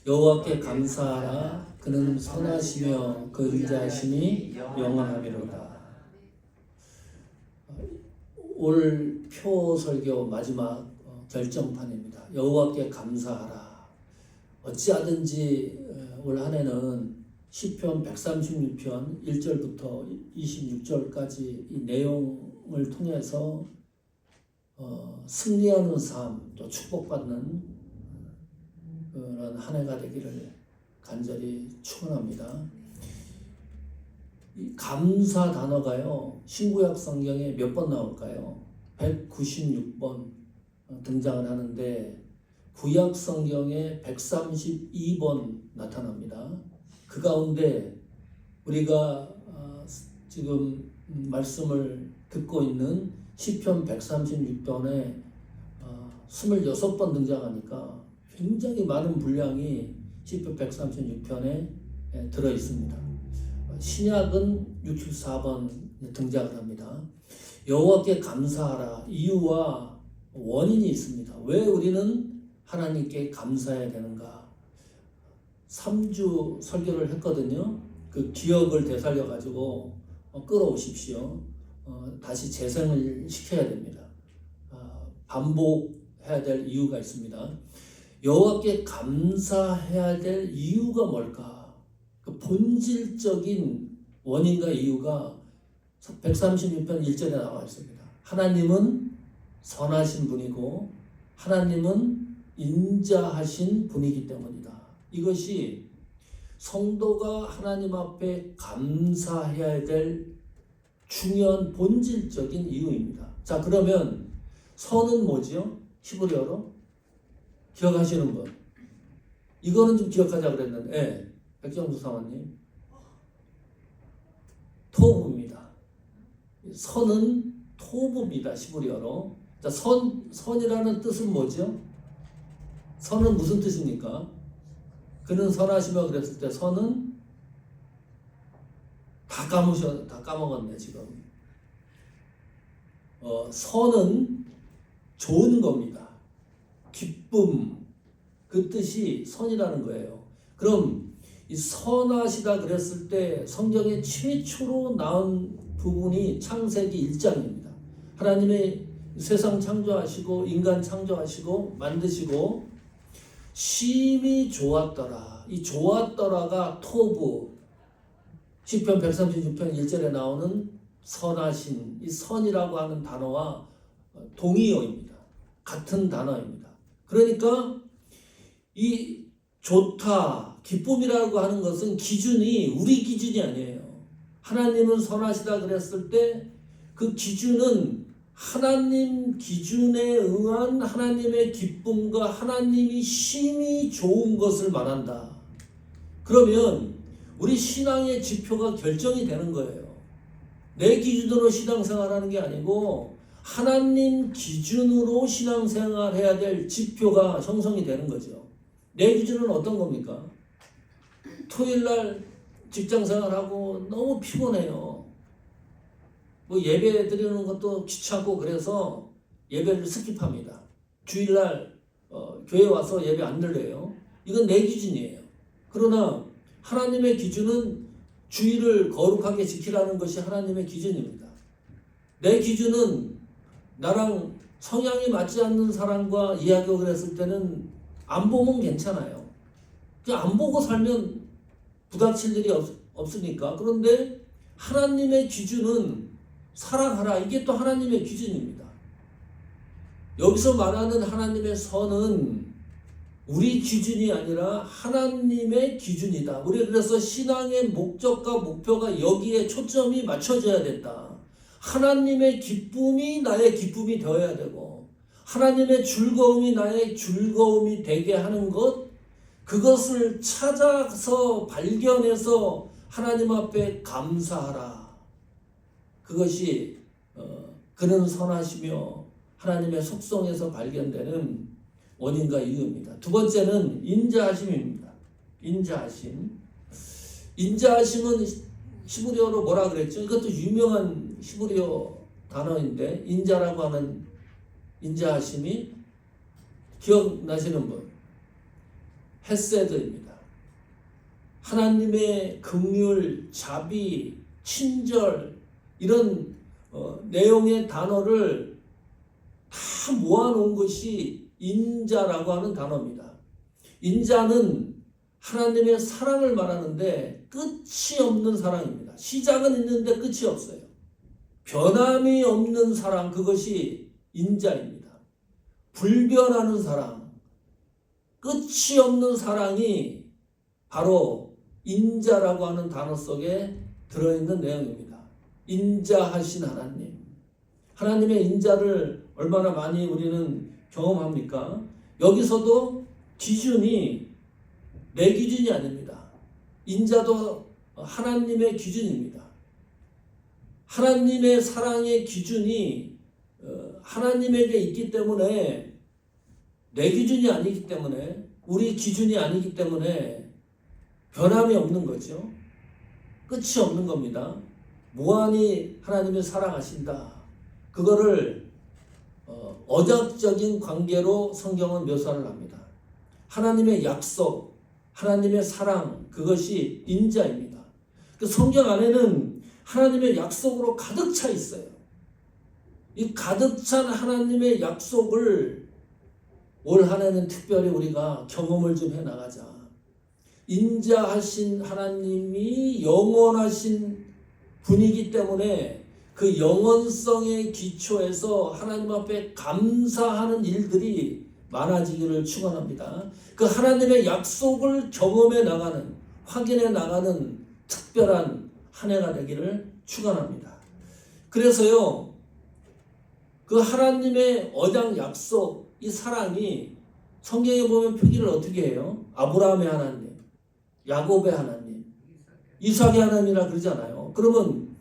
여호와께 감사하라. 그는 선하시며 그 인자하심이 영원하리로다. 올 표 설교 마지막 결정판입니다. 여호와께 감사하라. 어찌하든지 올 한 해는 시편 136편 1절부터 26절까지 이 내용을 통해서 승리하는 삶, 또 축복받는 그런 한 해가 되기를 간절히 축원합니다. 이 감사 단어가요, 신구약 성경에 몇 번 나올까요? 196번 등장을 하는데 구약 성경에 132번 나타납니다. 그 가운데 우리가 지금 말씀을 듣고 있는 시편 136편에 26번 등장하니까 굉장히 많은 분량이 시편 136편에 들어 있습니다. 신약은 64번 등장을 합니다. 여호와께 감사하라. 이유와 원인이 있습니다. 왜 우리는 하나님께 감사해야 되는가? 3주 설교를 했거든요. 그 기억을 되살려 가지고 끌어오십시오. 다시 재생을 시켜야 됩니다. 반복해야 될 이유가 있습니다. 여호와께 감사해야 될 이유가 뭘까? 그 본질적인 원인과 이유가 136편 1절에 나와 있습니다. 하나님은 선하신 분이고 하나님은 인자하신 분이기 때문이다. 이것이 성도가 하나님 앞에 감사해야 될 중요한 본질적인 이유입니다. 자, 그러면 선은 뭐지요? 히브리어로 기억하시는 분? 이거는 좀 기억하자 그랬는데, 백정수 사모님, 토부입니다. 선은 토부입니다. 히브리어로. 자, 선이라는 뜻은 뭐죠? 선은 무슨 뜻입니까? 그는 선하시며 그랬을 때 선은 다 까먹었네 지금. 선은 좋은 겁니다. 기쁨, 그 뜻이 선이라는 거예요. 그럼 이 선하시다 그랬을 때 성경에 최초로 나온 부분이 창세기 1장입니다. 하나님의 세상 창조하시고 인간 창조하시고 만드시고 심히 좋았더라. 이 좋았더라가 토부, 시편 136편 1절에 나오는 선하신, 이 선이라고 하는 단어와 동의어입니다. 같은 단어입니다. 그러니까 이 좋다, 기쁨이라고 하는 것은 기준이 우리 기준이 아니에요. 하나님은 선하시다 그랬을 때 그 기준은 하나님 기준에 의한 하나님의 기쁨과 하나님이 심히 좋은 것을 말한다. 그러면 우리 신앙의 지표가 결정이 되는 거예요. 내 기준으로 신앙생활하는 게 아니고 하나님 기준으로 신앙생활해야 될 지표가 형성이 되는 거죠. 내 기준은 어떤 겁니까? 토요일날 직장생활하고 너무 피곤해요. 뭐 예배 드리는 것도 귀찮고 그래서 예배를 스킵합니다. 주일날 교회 와서 예배 안 드려요. 이건 내 기준이에요. 그러나 하나님의 기준은 주일을 거룩하게 지키라는 것이 하나님의 기준입니다. 내 기준은 나랑 성향이 맞지 않는 사람과 이야기를 했을 때는 안 보면 괜찮아요. 그냥 안 보고 살면 부닥칠 일이 없으니까. 그런데 하나님의 기준은 사랑하라. 이게 또 하나님의 기준입니다. 여기서 말하는 하나님의 선은 우리 기준이 아니라 하나님의 기준이다. 우리 그래서 신앙의 목적과 목표가 여기에 초점이 맞춰져야 된다. 하나님의 기쁨이 나의 기쁨이 되어야 되고 하나님의 즐거움이 나의 즐거움이 되게 하는 것, 그것을 찾아서 발견해서 하나님 앞에 감사하라. 그것이 그는 선하시며 하나님의 속성에서 발견되는 원인과 이유입니다. 두 번째는 인자하심입니다. 인자하심. 인자하심은 히브리어로 뭐라 그랬죠? 이것도 유명한 히브리어 단어인데, 인자라고 하는 인자하심이 기억나시는 분? 헤세드입니다. 하나님의 긍휼, 자비, 친절 이런 내용의 단어를 다 모아놓은 것이 인자라고 하는 단어입니다. 인자는 하나님의 사랑을 말하는데 끝이 없는 사랑입니다. 시작은 있는데 끝이 없어요. 변함이 없는 사랑, 그것이 인자입니다. 불변하는 사랑, 끝이 없는 사랑이 바로 인자라고 하는 단어 속에 들어있는 내용입니다. 인자하신 하나님. 하나님의 인자를 얼마나 많이 우리는 경험합니까? 여기서도 기준이 내 기준이 아닙니다. 인자도 하나님의 기준입니다. 하나님의 사랑의 기준이 하나님에게 있기 때문에 내 기준이 아니기 때문에 우리 기준이 아니기 때문에 변함이 없는 거죠. 끝이 없는 겁니다. 무한히 하나님을 사랑하신다. 그거를 언약적인 관계로 성경은 묘사를 합니다. 하나님의 약속, 하나님의 사랑, 그것이 인자입니다. 그 성경 안에는 하나님의 약속으로 가득 차 있어요. 이 가득 찬 하나님의 약속을 올 한 해는 특별히 우리가 경험을 좀 해나가자. 인자하신 하나님이 영원하신 분이기 때문에 그 영원성의 기초에서 하나님 앞에 감사하는 일들이 많아지기를 축원합니다. 그 하나님의 약속을 경험해 나가는, 확인해 나가는 특별한 한 해가 되기를 축원합니다. 그래서요, 그 하나님의 언약 약속, 이 사랑이 성경에 보면 표기를 어떻게 해요? 아브라함의 하나님, 야곱의 하나님, 이삭의 하나님이라 그러잖아요. 그러면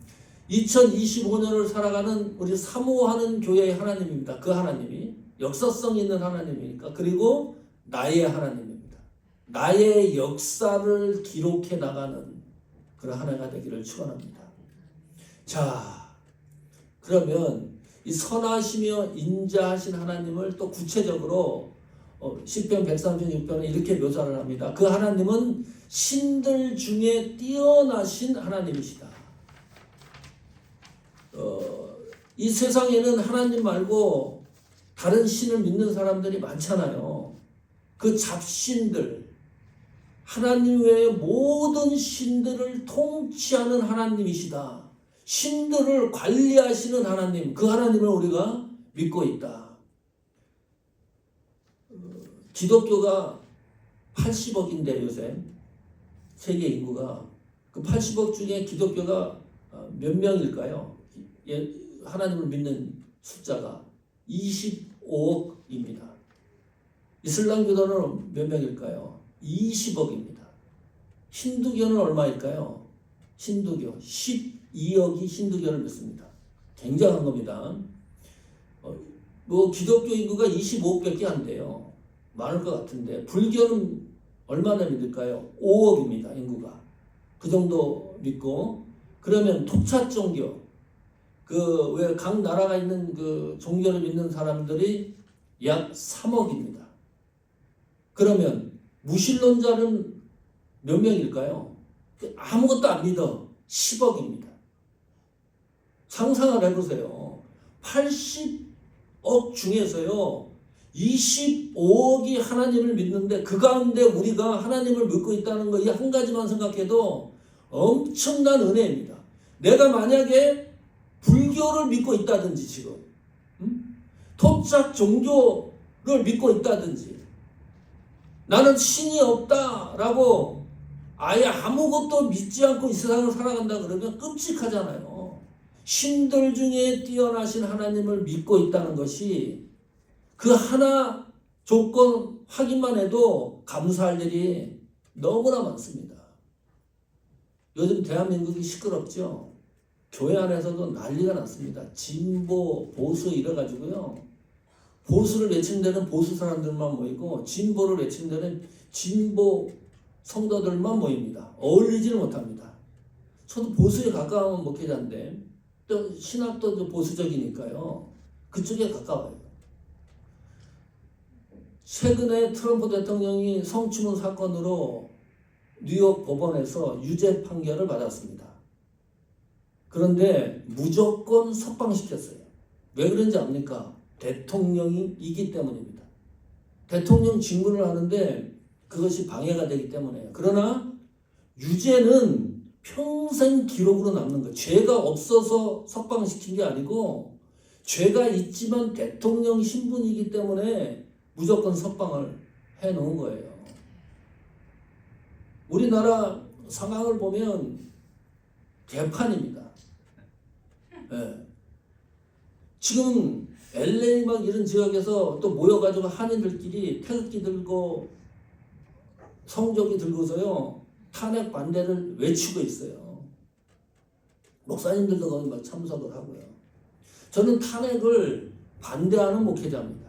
2025년을 살아가는 우리 사모하는 교회의 하나님입니다. 그 하나님이 역사성 있는 하나님이니까. 그리고 나의 하나님입니다. 나의 역사를 기록해 나가는 그런 한 해가 되기를 축원합니다. 자, 그러면 이 선하시며 인자하신 하나님을 또 구체적으로 시편 136편은 이렇게 묘사를 합니다. 그 하나님은 신들 중에 뛰어나신 하나님이시다. 이 세상에는 하나님 말고 다른 신을 믿는 사람들이 많잖아요. 그 잡신들, 하나님 외의 모든 신들을 통치하는 하나님이시다. 신들을 관리하시는 하나님, 그 하나님을 우리가 믿고 있다. 기독교가 80억인데 요새 세계 인구가 그 80억 중에 기독교가 몇 명일까요? 하나님을 믿는 숫자가 25억입니다. 이슬람교도는 몇 명일까요? 20억입니다. 힌두교는 얼마일까요? 힌두교 12억이 힌두교를 믿습니다. 굉장한 겁니다. 기독교 인구가 25억밖에 안 돼요. 많을 것 같은데 불교는 얼마나 믿을까요? 5억입니다. 인구가. 그 정도 믿고 그러면 토착 종교 왜 각 나라가 있는 그 종교를 믿는 사람들이 약 3억입니다. 그러면 무신론자는 몇 명일까요? 아무것도 안 믿어. 10억입니다. 상상을 해보세요. 80억 중에서요 25억이 하나님을 믿는데 그 가운데 우리가 하나님을 믿고 있다는 거 이 한 가지만 생각해도 엄청난 은혜입니다. 내가 만약에 불교를 믿고 있다든지 지금 토착 종교를 믿고 있다든지 나는 신이 없다라고 아예 아무것도 믿지 않고 이 세상을 살아간다 그러면 끔찍하잖아요. 신들 중에 뛰어나신 하나님을 믿고 있다는 것이 그 하나 조건 확인만 해도 감사할 일이 너무나 많습니다. 요즘 대한민국이 시끄럽죠. 교회 안에서도 난리가 났습니다. 진보, 보수 이래가지고요. 보수를 외치는 데는 보수 사람들만 모이고 진보를 외치는 데는 진보 성도들만 모입니다. 어울리지를 못합니다. 저도 보수에 가까운 목회자인데 또 신학도 보수적이니까요. 그쪽에 가까워요. 최근에 트럼프 대통령이 성추문 사건으로 뉴욕 법원에서 유죄 판결을 받았습니다. 그런데 무조건 석방시켰어요. 왜 그런지 압니까? 대통령이기 때문입니다. 대통령 직무를 하는데 그것이 방해가 되기 때문에요. 그러나 유죄는 평생 기록으로 남는 거예요. 죄가 없어서 석방시킨 게 아니고 죄가 있지만 대통령 신분이기 때문에 무조건 석방을 해놓은 거예요. 우리나라 상황을 보면 개판입니다. 네. 지금 LA 막 이런 지역에서 또 모여가지고 한인들끼리 태극기 들고 성조기 들고서요 탄핵 반대를 외치고 있어요. 목사님들도 거기 막 참석을 하고요. 저는 탄핵을 반대하는 목회자입니다.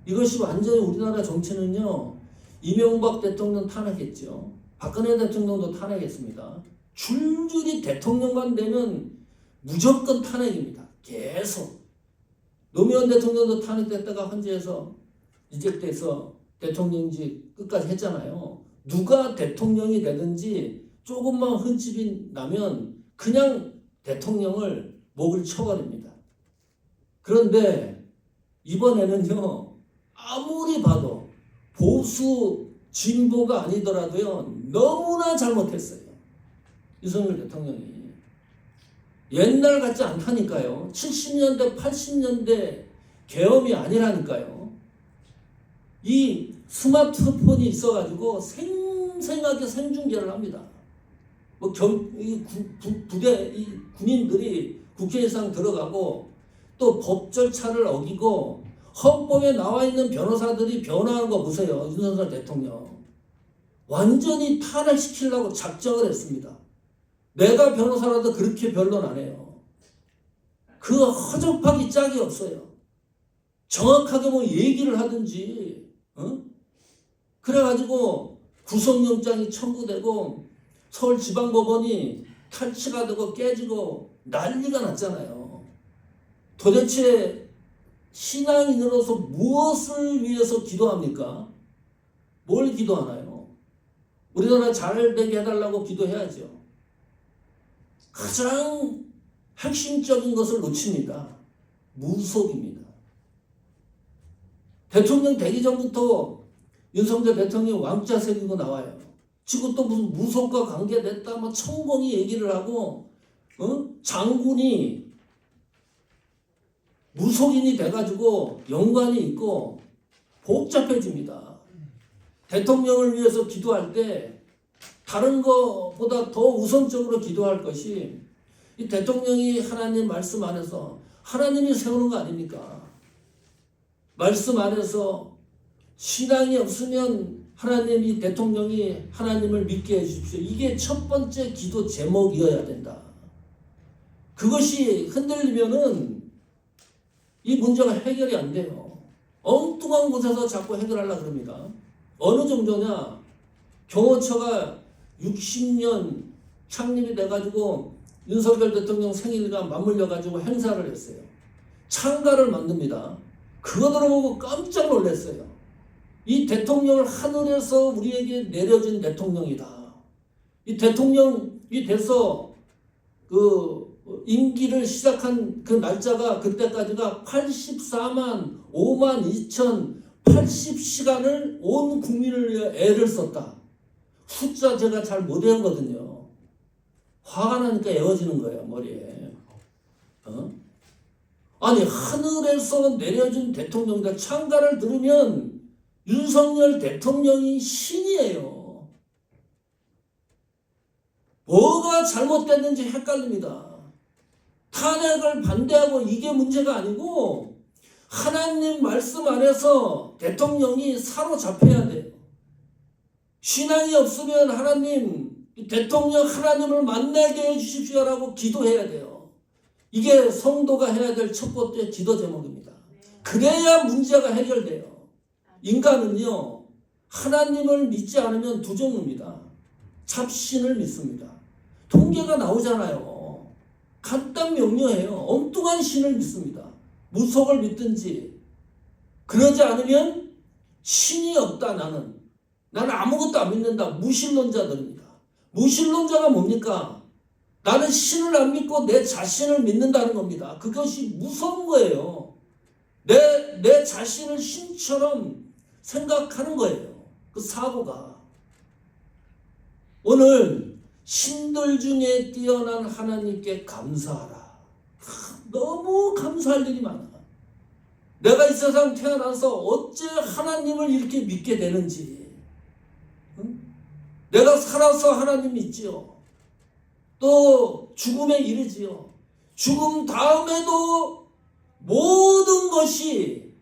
이것이 완전히 우리나라 정치는요, 이명박 대통령 탄핵했죠. 박근혜 대통령도 탄핵했습니다. 줄줄이 대통령만 되면 무조건 탄핵입니다. 계속. 노무현 대통령도 탄핵됐다가 헌재에서 이직돼서 대통령직 끝까지 했잖아요. 누가 대통령이 되든지 조금만 흠집이 나면 그냥 대통령을 목을 쳐버립니다. 그런데 이번에는요, 아무리 봐도 보수 진보가 아니더라도요, 너무나 잘못했어요. 윤석열 대통령이. 옛날 같지 않다니까요. 70년대, 80년대 계엄이 아니라니까요. 이 스마트폰이 있어가지고 생생하게 생중계를 합니다. 부대, 군인들이 국회의상 들어가고 또 법 절차를 어기고 헌법에 나와 있는 변호사들이 변호하는 거 보세요. 윤석열 대통령. 완전히 탄핵시키려고 작정을 했습니다. 내가 변호사라도 그렇게 변론 안 해요. 그 허접하기 짝이 없어요. 정확하게 뭐 얘기를 하든지, 그래가지고 구속영장이 청구되고 서울지방법원이 탈취가 되고 깨지고 난리가 났잖아요. 도대체 신앙인으로서 무엇을 위해서 기도합니까? 뭘 기도하나요? 우리나라 잘 되게 해달라고 기도해야죠. 가장 핵심적인 것을 놓칩니다. 무속입니다. 대통령 되기 전부터 윤석열 대통령이 왕자 새기고 나와요. 지금 또 무슨 무속과 관계됐다, 뭐 천공이 얘기를 하고, 장군이 무속인이 돼가지고 연관이 있고 복잡해집니다. 대통령을 위해서 기도할 때 다른 것보다 더 우선적으로 기도할 것이 이 대통령이 하나님 말씀 안에서 하나님이 세우는 거 아닙니까? 말씀 안에서 신앙이 없으면 하나님이 대통령이 하나님을 믿게 해주십시오. 이게 첫 번째 기도 제목이어야 된다. 그것이 흔들리면은 이 문제가 해결이 안 돼요. 엉뚱한 곳에서 자꾸 해결하려고 그럽니다. 어느 정도냐? 경호처가 60년 창립이 돼가지고 윤석열 대통령 생일과 맞물려가지고 행사를 했어요. 창가를 만듭니다. 그거 들어보고 깜짝 놀랐어요. 이 대통령을 하늘에서 우리에게 내려준 대통령이다. 이 대통령이 돼서 임기를 시작한 그 날짜가 그때까지가 84만 5만 2,080시간을 온 국민을 위해 애를 썼다. 숫자 제가 잘 못 외우거든요. 화가 나니까 외워지는 거예요, 머리에. 아니, 하늘에서 내려준 대통령이다. 창가를 들으면 윤석열 대통령이 신이에요. 뭐가 잘못됐는지 헷갈립니다. 탄핵을 반대하고 이게 문제가 아니고 하나님 말씀 안에서 대통령이 사로잡혀야 돼요. 신앙이 없으면 하나님, 대통령 하나님을 만나게 해주십시오라고 기도해야 돼요. 이게 성도가 해야 될 첫 번째 기도 제목입니다. 그래야 문제가 해결돼요. 인간은요, 하나님을 믿지 않으면 두 종류입니다. 잡신을 믿습니다. 통계가 나오잖아요. 간단 명료해요. 엉뚱한 신을 믿습니다. 무속을 믿든지. 그러지 않으면 신이 없다 나는. 나는 아무것도 안 믿는다. 무신론자들입니다. 무신론자가 뭡니까? 나는 신을 안 믿고 내 자신을 믿는다는 겁니다. 그것이 무서운 거예요. 내 자신을 신처럼 생각하는 거예요. 그 사고가. 오늘 신들 중에 뛰어난 하나님께 감사하라. 너무 감사할 일이 많아. 내가 이 세상 태어나서 어째 하나님을 이렇게 믿게 되는지. 응? 내가 살아서 하나님 믿지요. 또 죽음에 이르지요. 죽음 다음에도 모든 것이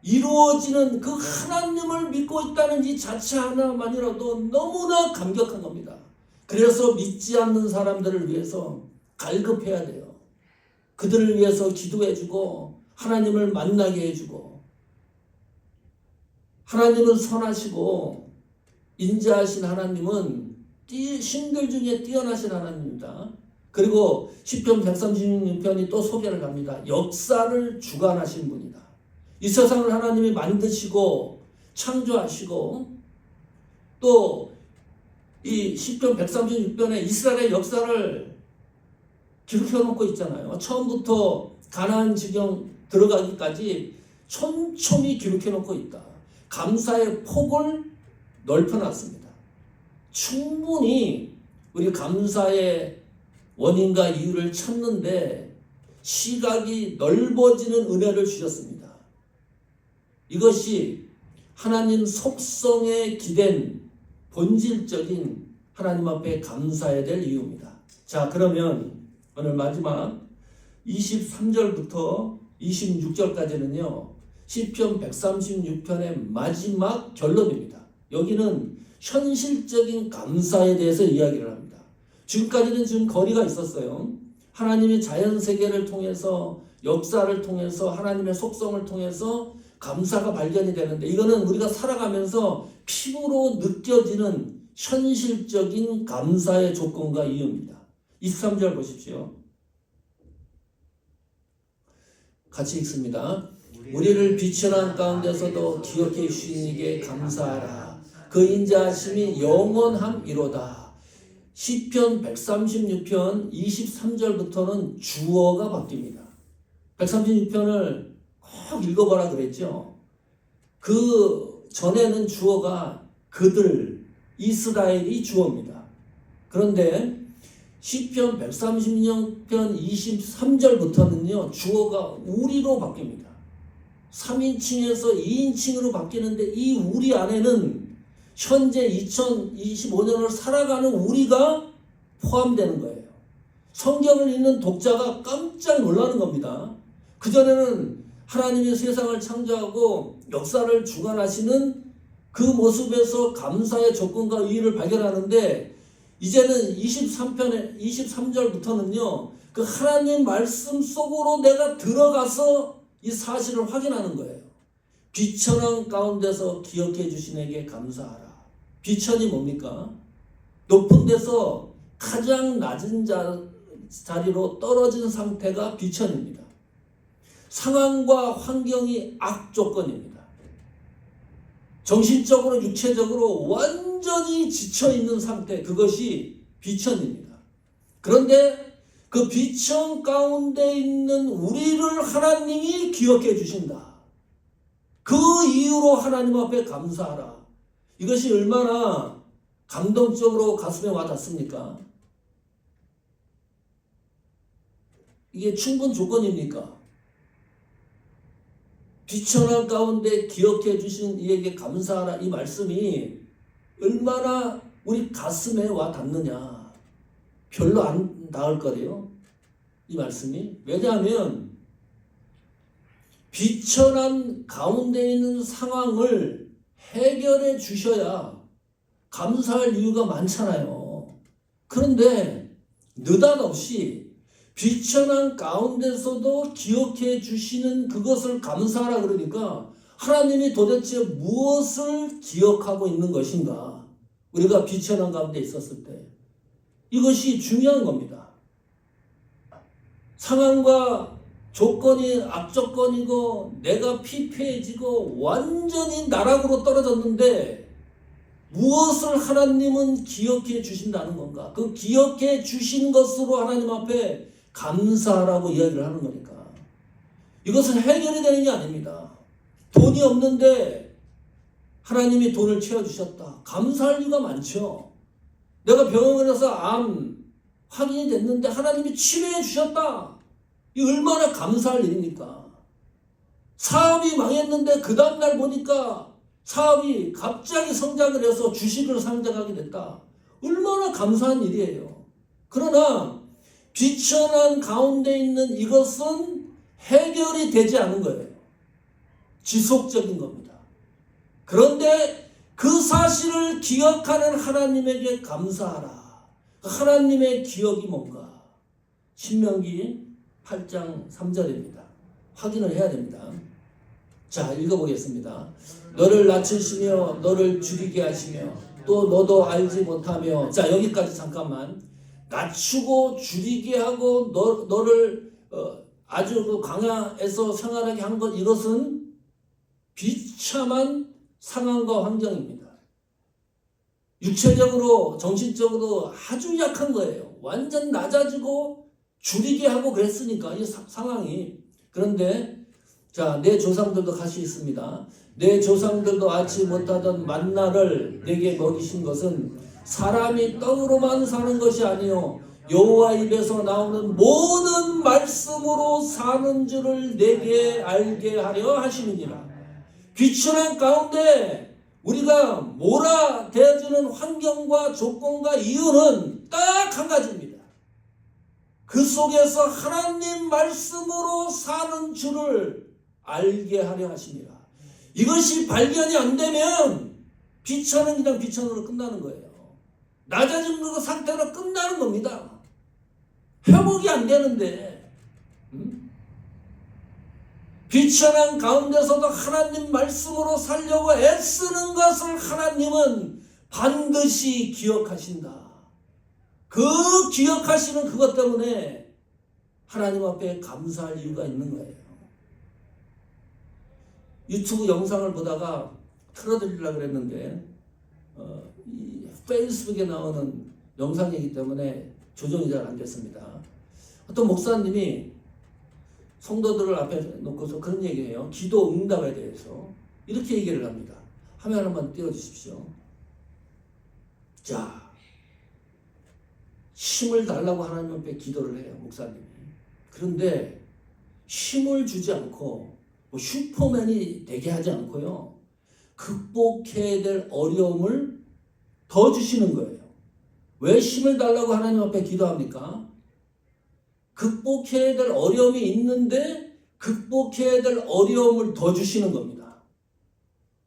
이루어지는 그 하나님을 믿고 있다는 이 자체 하나만이라도 너무나 감격한 겁니다. 그래서 믿지 않는 사람들을 위해서 갈급해야 돼요. 그들을 위해서 기도해주고 하나님을 만나게 해주고, 하나님은 선하시고 인자하신 하나님은 신들 중에 뛰어나신 하나님입니다. 그리고 시편 136편이 또 소개를 합니다. 역사를 주관하신 분이다. 이 세상을 하나님이 만드시고 창조하시고, 또 이 시편 136편에 이스라엘의 역사를 기록해 놓고 있잖아요. 처음부터 가나안 지경 들어가기까지 촘촘히 기록해 놓고 있다. 감사의 폭을 넓혀놨습니다. 충분히 우리 감사의 원인과 이유를 찾는데 시각이 넓어지는 은혜를 주셨습니다. 이것이 하나님 속성에 기댄 본질적인 하나님 앞에 감사해야 될 이유입니다. 자, 그러면 오늘 마지막 23절부터 26절까지는요 시편 136편의 마지막 결론입니다. 여기는 현실적인 감사에 대해서 이야기를 합니다. 지금까지는 지금 거리가 있었어요. 하나님의 자연세계를 통해서, 역사를 통해서, 하나님의 속성을 통해서 감사가 발견이 되는데, 이거는 우리가 살아가면서 피부로 느껴지는 현실적인 감사의 조건과 이유입니다. 23절 보십시오. 같이 읽습니다. 우리를 비천한 가운데서도 기억해 주신 이에게 감사하라. 그 인자하심이 영원함이로다. 시편 136편 23절부터는 주어가 바뀝니다. 136편을 꼭 읽어보라 그랬죠. 그 전에는 주어가 그들, 이스라엘이 주어입니다. 그런데 시편 136편 23절부터는요 주어가 우리로 바뀝니다. 3인칭에서 2인칭으로 바뀌는데, 이 우리 안에는 현재 2025년을 살아가는 우리가 포함되는 거예요. 성경을 읽는 독자가 깜짝 놀라는 겁니다. 그전에는 하나님이 세상을 창조하고 역사를 주관하시는 그 모습에서 감사의 조건과 의의를 발견하는데, 이제는 23절부터는요 그 하나님 말씀 속으로 내가 들어가서 이 사실을 확인하는 거예요. 비천한 가운데서 기억해 주신 에게 감사하라. 비천이 뭡니까? 높은 데서 가장 낮은 자리로 떨어진 상태가 비천입니다. 상황과 환경이 악조건입니다. 정신적으로 육체적으로 완전히 지쳐있는 상태, 그것이 비천입니다. 그런데 그 비천 가운데 있는 우리를 하나님이 기억해 주신다. 그 이유로 하나님 앞에 감사하라. 이것이 얼마나 감동적으로 가슴에 와닿습니까? 이게 충분 조건입니까? 비천한 가운데 기억해 주신 이에게 감사하라, 이 말씀이 얼마나 우리 가슴에 와 닿느냐. 별로 안 닿을 거래요, 이 말씀이. 왜냐하면 비천한 가운데 있는 상황을 해결해 주셔야 감사할 이유가 많잖아요. 그런데 느닷없이 비천한 가운데서도 기억해 주시는 그것을 감사하라 그러니까, 하나님이 도대체 무엇을 기억하고 있는 것인가? 우리가 비천한 가운데 있었을 때 이것이 중요한 겁니다. 상황과 조건이 악조건이고 내가 피폐해지고 완전히 나락으로 떨어졌는데 무엇을 하나님은 기억해 주신다는 건가? 그 기억해 주신 것으로 하나님 앞에 감사하라고 이야기를 하는 거니까. 이것은 해결이 되는 게 아닙니다. 돈이 없는데 하나님이 돈을 채워주셨다. 감사할 이유가 많죠. 내가 병원에서 암 확인이 됐는데 하나님이 치료해 주셨다. 이 얼마나 감사할 일입니까? 사업이 망했는데 그 다음날 보니까 사업이 갑자기 성장을 해서 주식을 상장하게 됐다. 얼마나 감사한 일이에요. 그러나 비천한 가운데 있는 이것은 해결이 되지 않은 거예요. 지속적인 겁니다. 그런데 그 사실을 기억하는 하나님에게 감사하라. 하나님의 기억이 뭔가? 신명기 8장 3절입니다. 확인을 해야 됩니다. 자, 읽어보겠습니다. 너를 낮추시며 너를 줄이게 하시며 또 너도 알지 못하며. 자, 여기까지 잠깐만. 낮추고 줄이게 하고 너를 아주 그 광야에서 생활하게 한 것, 이것은 비참한 상황과 환경입니다. 육체적으로 정신적으로 아주 약한 거예요. 완전 낮아지고 줄이게 하고 그랬으니까 이 상황이. 그런데 자, 내 조상들도 같이 있습니다. 내 조상들도 알지 못하던 만나를 내게 먹이신 것은 사람이 떡으로만 사는 것이 아니요 여호와 입에서 나오는 모든 말씀으로 사는 줄을 내게 알게 하려 하심이니라. 비천한 가운데 우리가 몰아대주는 환경과 조건과 이유는 딱 한 가지입니다. 그 속에서 하나님 말씀으로 사는 줄을 알게 하려 하십니다. 이것이 발견이 안 되면 비천은 그냥 비천으로 끝나는 거예요. 낮아진 그 상태로 끝나는 겁니다. 회복이 안 되는데 비천한 가운데서도 하나님 말씀으로 살려고 애쓰는 것을 하나님은 반드시 기억하신다. 그 기억하시는 그것 때문에 하나님 앞에 감사할 이유가 있는 거예요. 유튜브 영상을 보다가 틀어드리려고 그랬는데 이 페이스북에 나오는 영상이기 때문에 조정이 잘 안 됐습니다. 어떤 목사님이 성도들을 앞에 놓고서 그런 얘기해요. 기도 응답에 대해서 이렇게 얘기를 합니다. 화면 한번 띄워주십시오. 자, 힘을 달라고 하나님 앞에 기도를 해요, 목사님이. 그런데 힘을 주지 않고 뭐 슈퍼맨이 되게 하지 않고요, 극복해야 될 어려움을 더 주시는 거예요. 왜 힘을 달라고 하나님 앞에 기도합니까? 극복해야 될 어려움이 있는데 극복해야 될 어려움을 더 주시는 겁니다.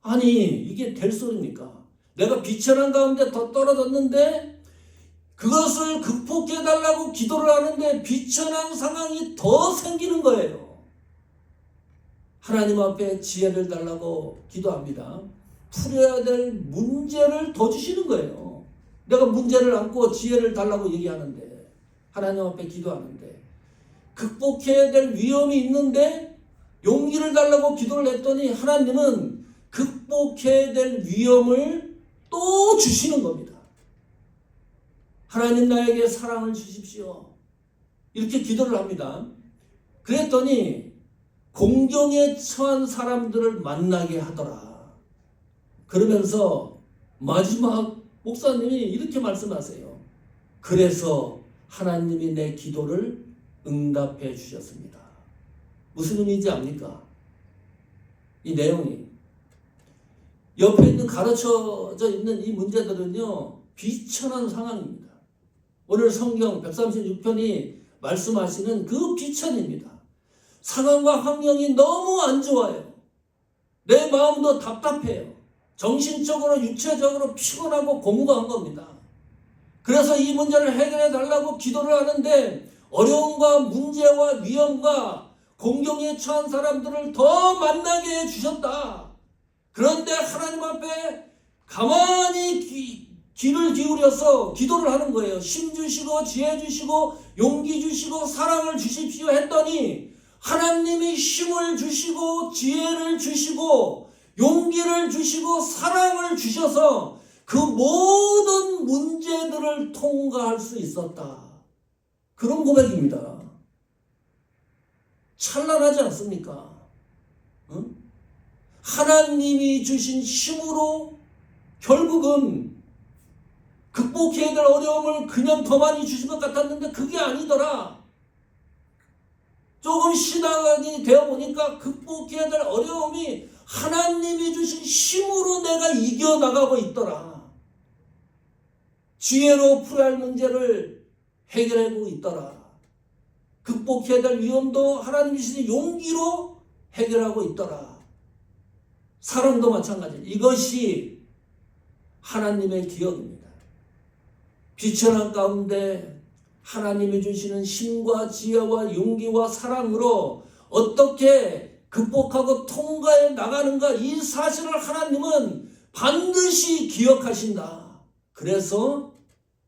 아니, 이게 될 소리입니까? 내가 비천한 가운데 더 떨어졌는데 그것을 극복해달라고 기도를 하는데 비천한 상황이 더 생기는 거예요. 하나님 앞에 지혜를 달라고 기도합니다. 풀어야 될 문제를 더 주시는 거예요. 내가 문제를 안고 지혜를 달라고 얘기하는데, 하나님 앞에 기도하는데, 극복해야 될 위험이 있는데 용기를 달라고 기도를 했더니 하나님은 극복해야 될 위험을 또 주시는 겁니다. 하나님 나에게 사랑을 주십시오. 이렇게 기도를 합니다. 그랬더니 공경에 처한 사람들을 만나게 하더라. 그러면서 마지막 목사님이 이렇게 말씀하세요. 그래서 하나님이 내 기도를 응답해 주셨습니다. 무슨 의미인지 압니까? 이 내용이 옆에 있는 가르쳐져 있는 이 문제들은요, 비천한 상황입니다. 오늘 성경 136편이 말씀하시는 그 비천입니다. 상황과 환경이 너무 안 좋아요. 내 마음도 답답해요. 정신적으로 육체적으로 피곤하고 고무가 한 겁니다. 그래서 이 문제를 해결해 달라고 기도를 하는데 어려움과 문제와 위험과 공경에 처한 사람들을 더 만나게 해주셨다. 그런데 하나님 앞에 가만히 귀를 기울여서 기도를 하는 거예요. 힘 주시고 지혜 주시고 용기 주시고 사랑을 주십시오 했더니 하나님이 힘을 주시고 지혜를 주시고 용기를 주시고 사랑을 주셔서 그 모든 문제들을 통과할 수 있었다. 그런 고백입니다. 찬란하지 않습니까? 응? 하나님이 주신 힘으로 결국은 극복해야 될 어려움을 그냥 더 많이 주신 것 같았는데 그게 아니더라. 조금 시간이 되어 보니까 극복해야 될 어려움이 하나님이 주신 힘으로 내가 이겨나가고 있더라. 지혜로 풀어야 할 문제를 해결하고 있더라. 극복해야 될 위험도 하나님이 주신 용기로 해결하고 있더라. 사랑도 마찬가지. 이것이 하나님의 기억입니다. 비천한 가운데 하나님이 주시는 힘과 지혜와 용기와 사랑으로 어떻게 극복하고 통과해 나가는가, 이 사실을 하나님은 반드시 기억하신다. 그래서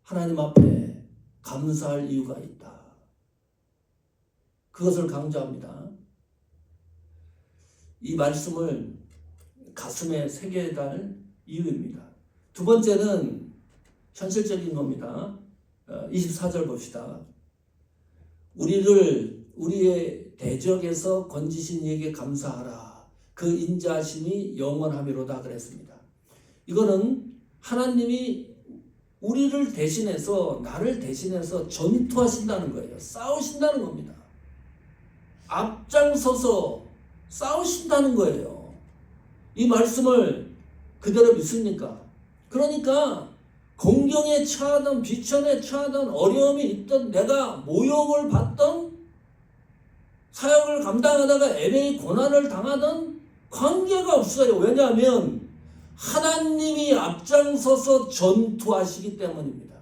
하나님 앞에 감사할 이유가 있다. 그것을 강조합니다. 이 말씀을 가슴에 새겨야 할 이유입니다. 두 번째는 현실적인 겁니다. 24절 봅시다. 우리의 대적에서 건지신 이에게 감사하라. 그 인자하심이 영원하미로다 그랬습니다. 이거는 하나님이 우리를 대신해서, 나를 대신해서 전투하신다는 거예요. 싸우신다는 겁니다. 앞장서서 싸우신다는 거예요. 이 말씀을 그대로 믿습니까? 그러니까 공경에 처하던, 비천에 처하던, 어려움이 있던, 내가 모욕을 받던, 사역을 감당하다가 애매히 고난을 당하던 관계가 없어요. 왜냐하면 하나님이 앞장서서 전투하시기 때문입니다.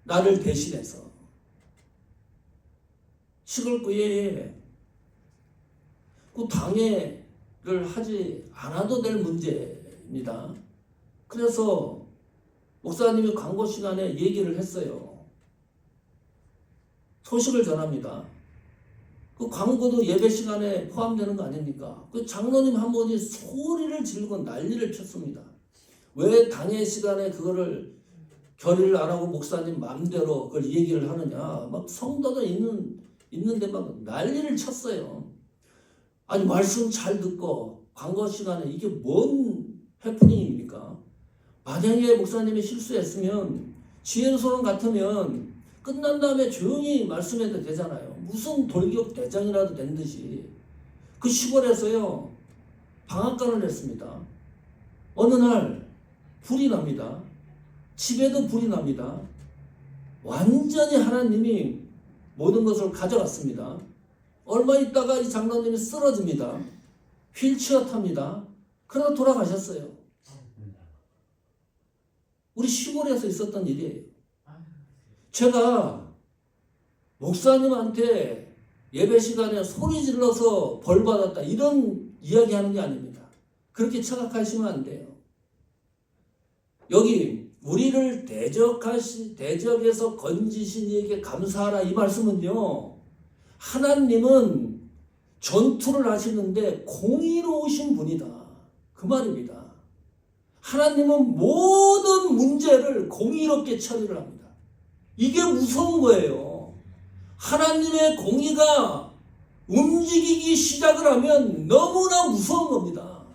나를 대신해서. 시골교회에 그 당회를 하지 않아도 될 문제입니다. 그래서 목사님이 광고 시간에 얘기를 했어요. 소식을 전합니다. 그 광고도 예배 시간에 포함되는 거 아닙니까? 그 장로님 한 분이 소리를 지르고 난리를 쳤습니다. 왜 당회 시간에 그거를 결의를 안 하고 목사님 마음대로 그걸 얘기를 하느냐. 막 성도들 있는데 막 난리를 쳤어요. 아니, 말씀 잘 듣고 광고 시간에 이게 뭔 해프닝입니까? 만약에 목사님이 실수했으면 지혜로운 같으면 끝난 다음에 조용히 말씀해도 되잖아요. 무슨 돌격 대장이라도 된 듯이. 그 시골에서요, 방앗간을 했습니다. 어느 날 불이 납니다. 집에도 불이 납니다. 완전히 하나님이 모든 것을 가져갔습니다. 얼마 있다가 이 장로님이 쓰러집니다. 휠체어 탑니다. 그러다 돌아가셨어요. 우리 시골에서 있었던 일이에요. 제가 목사님한테 예배 시간에 소리 질러서 벌 받았다, 이런 이야기 하는 게 아닙니다. 그렇게 착각하시면 안 돼요. 여기 우리를 대적에서 건지신 이에게 감사하라, 이 말씀은요, 하나님은 전투를 하시는데 공의로우신 분이다, 그 말입니다. 하나님은 모든 문제를 공의롭게 처리를 합니다. 이게 무서운 거예요. 하나님의 공의가 움직이기 시작을 하면 너무나 무서운 겁니다.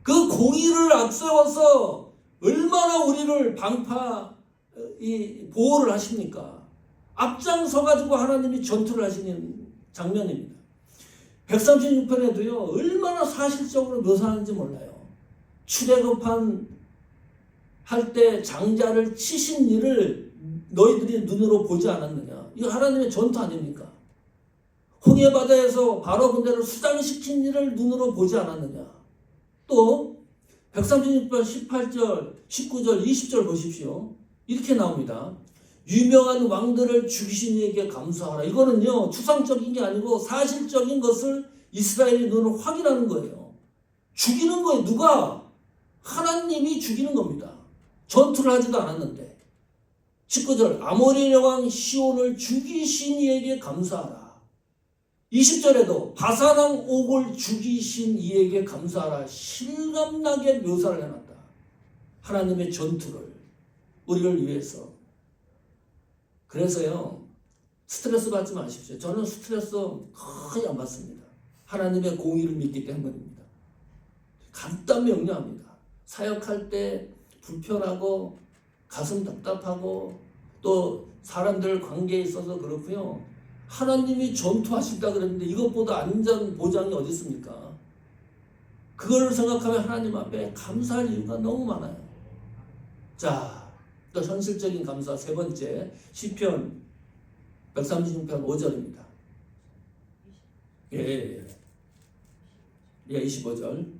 그 공의를 앞세워서 얼마나 우리를 보호를 하십니까? 앞장서가지고 하나님이 전투를 하시는 장면입니다. 136편에도요, 얼마나 사실적으로 묘사하는지 몰라요. 출애굽한 할 때 장자를 치신 일을 너희들이 눈으로 보지 않았느냐. 이거 하나님의 전투 아닙니까? 홍해 바다에서 바로 군대를 수장시킨 일을 눈으로 보지 않았느냐. 또 136편 18절, 19절, 20절 보십시오. 이렇게 나옵니다. 유명한 왕들을 죽이신 이에게 감사하라. 이거는요, 추상적인 게 아니고 사실적인 것을 이스라엘의 눈으로 확인하는 거예요. 죽이는 거예요. 누가? 하나님이 죽이는 겁니다. 전투를 하지도 않았는데. 19절, 아모리 왕 시온을 죽이신 이에게 감사하라. 20절에도 바사랑 옥을 죽이신 이에게 감사하라. 실감나게 묘사를 해놨다. 하나님의 전투를 우리를 위해서. 그래서요, 스트레스 받지 마십시오. 저는 스트레스 거의 안 받습니다. 하나님의 공의를 믿기 때문입니다. 간단 명료합니다. 사역할 때 불편하고 가슴 답답하고 또 사람들 관계에 있어서 그렇고요. 하나님이 전투하신다 그랬는데 이것보다 안전 보장이 어디 있습니까? 그걸 생각하면 하나님 앞에 감사할 이유가 너무 많아요. 자, 또 현실적인 감사 세 번째, 시편 136편 5절입니다. 예, 25절.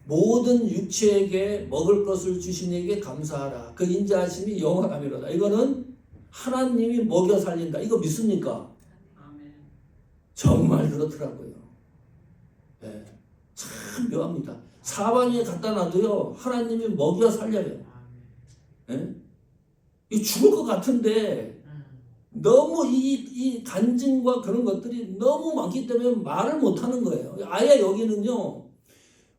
모든 육체에게 먹을 것을 주신 이에게 감사하라. 그 인자하심이 영원하미로다. 이거는 하나님이 먹여 살린다. 이거 믿습니까? 정말 그렇더라고요. 예, 참 묘합니다. 사방에 갖다 놔도요, 하나님이 먹여 살려요. 예? 이 죽을 것 같은데 너무 이 간증과 그런 것들이 너무 많기 때문에 말을 못하는 거예요. 아예 여기는요,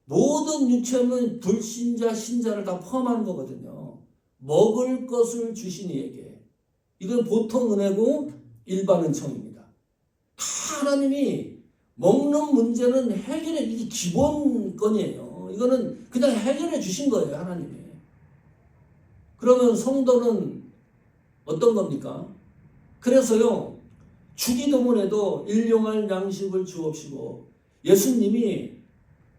모든 육체는 불신자, 신자를 다 포함하는 거거든요. 먹을 것을 주신 이에게. 이건 보통 은혜고 일반 은총입니다. 다 하나님이 먹는 문제는 해결해, 이게 기본건이에요. 이거는 그냥 해결해 주신 거예요, 하나님이. 그러면 성도는 어떤 겁니까? 그래서요, 주기도문에도 일용할 양식을 주옵시고, 예수님이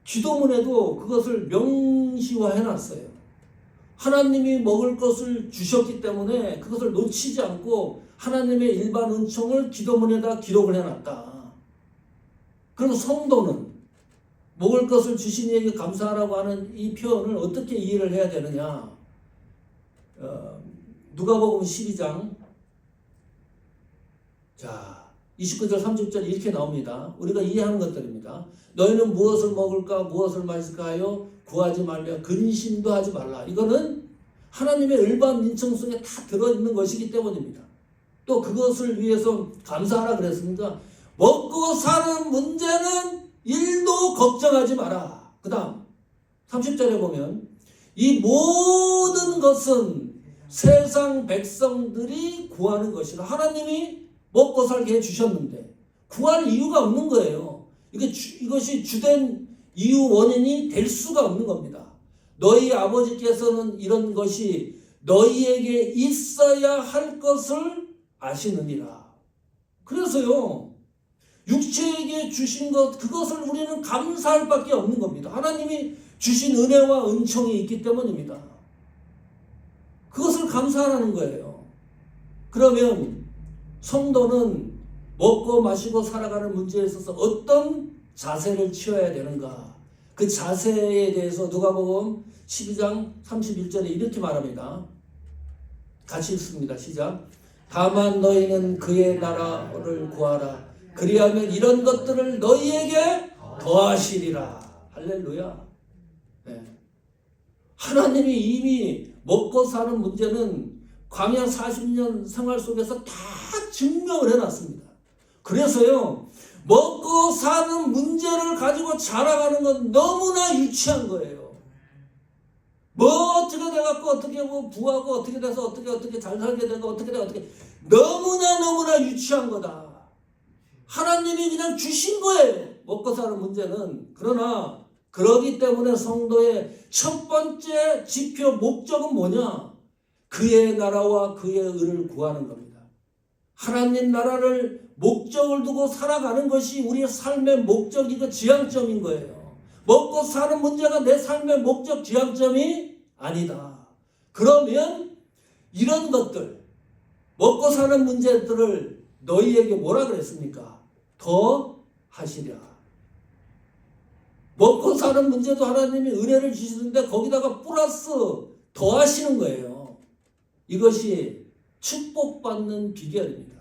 기도문에도 그것을 명시화해 놨어요. 하나님이 먹을 것을 주셨기 때문에 그것을 놓치지 않고 하나님의 일반 은총을 기도문에다 기록을 해놨다. 그럼 성도는 먹을 것을 주신 이에게 감사하라고 하는 이 표현을 어떻게 이해를 해야 되느냐? 누가복음 12장 자 29절 30절 이렇게 나옵니다. 우리가 이해하는 것들입니다. 너희는 무엇을 먹을까 무엇을 마실까 하여 구하지 말며 근심도 하지 말라. 이거는 하나님의 일반 민청 속에 다 들어있는 것이기 때문입니다. 또 그것을 위해서 감사하라 그랬습니다. 먹고 사는 문제는 일도 걱정하지 마라. 그 다음 30절에 보면 이 모든 것은 세상 백성들이 구하는 것이라. 하나님이 먹고 살게 해주셨는데 구할 이유가 없는 거예요. 이것이 주된 이유 원인이 될 수가 없는 겁니다. 너희 아버지께서는 이런 것이 너희에게 있어야 할 것을 아시느니라. 그래서요, 육체에게 주신 것, 그것을 우리는 감사할 밖에 없는 겁니다. 하나님이 주신 은혜와 은총이 있기 때문입니다. 그것을 감사하라는 거예요. 그러면 성도는 먹고 마시고 살아가는 문제에 있어서 어떤 자세를 취해야 되는가? 그 자세에 대해서 누가복음 12장 31절에 이렇게 말합니다. 같이 읽습니다. 시작. 다만 너희는 그의 나라를 구하라. 그리하면 이런 것들을 너희에게 더하시리라. 할렐루야. 네. 하나님이 이미 먹고 사는 문제는 광야 40년 생활 속에서 다 증명을 해놨습니다. 그래서요, 먹고 사는 문제를 가지고 자랑하는 건 너무나 유치한 거예요. 뭐 어떻게 돼갖고 어떻게 뭐 부하고 어떻게 돼서 어떻게 잘 살게 되고 어떻게 너무나 유치한 거다. 하나님이 그냥 주신 거예요. 먹고 사는 문제는. 그러나 그러기 때문에 성도의 첫 번째 지표 목적은 뭐냐? 그의 나라와 그의 의를 구하는 겁니다. 하나님 나라를 목적을 두고 살아가는 것이 우리의 삶의 목적이고 지향점인 거예요. 먹고 사는 문제가 내 삶의 목적 지향점이 아니다. 그러면 이런 것들, 먹고 사는 문제들을 너희에게 뭐라 그랬습니까? 더 하시랴. 먹고 사는 문제도 하나님이 은혜를 주시는데 거기다가 플러스 더 하시는 거예요. 이것이 축복받는 비결입니다.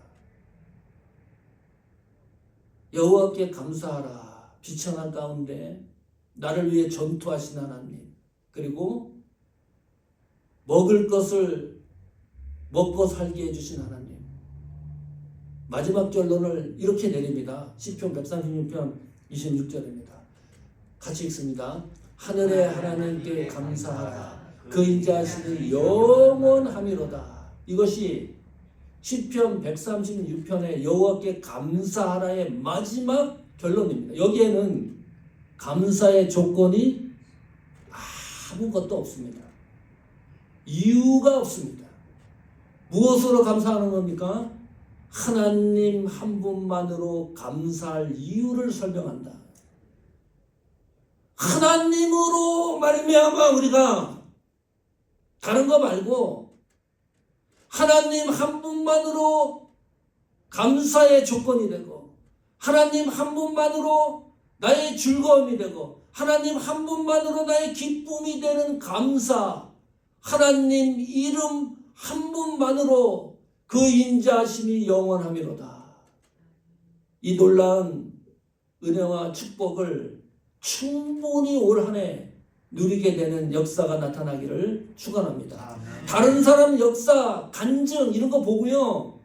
여호와께 감사하라. 비천한 가운데 나를 위해 전투하신 하나님, 그리고 먹을 것을 먹고 살게 해주신 하나님, 마지막 결론을 이렇게 내립니다. 시편 136편 26절입니다. 같이 읽습니다. 하늘의 하나님께 감사하라. 그 인자하심이 영원함이로다. 이것이 시편 136편의 여호와께 감사하라의 마지막 결론입니다. 여기에는 감사의 조건이 아무것도 없습니다. 이유가 없습니다. 무엇으로 감사하는 겁니까? 하나님 한 분만으로 감사할 이유를 설명한다. 하나님으로 말미암아 우리가 다른 거 말고 하나님 한 분만으로 감사의 조건이 되고 하나님 한 분만으로 나의 즐거움이 되고 하나님 한 분만으로 나의 기쁨이 되는 감사, 하나님 이름 한 분만으로 그 인자하심이 영원함이로다. 이 놀라운 은혜와 축복을 충분히 올 한 해 누리게 되는 역사가 나타나기를 축원합니다. 다른 사람 역사, 간증 이런 거 보고요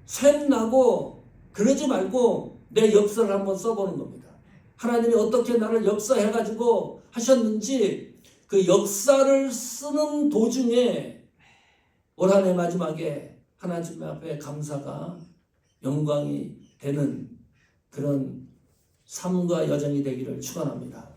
샘나고 그러지 말고 내 역사를 한번 써보는 겁니다. 하나님이 어떻게 나를 역사해가지고 하셨는지 그 역사를 쓰는 도중에 올 한 해 마지막에 하나님 앞에 감사가 영광이 되는 그런 삶과 여정이 되기를 축원합니다.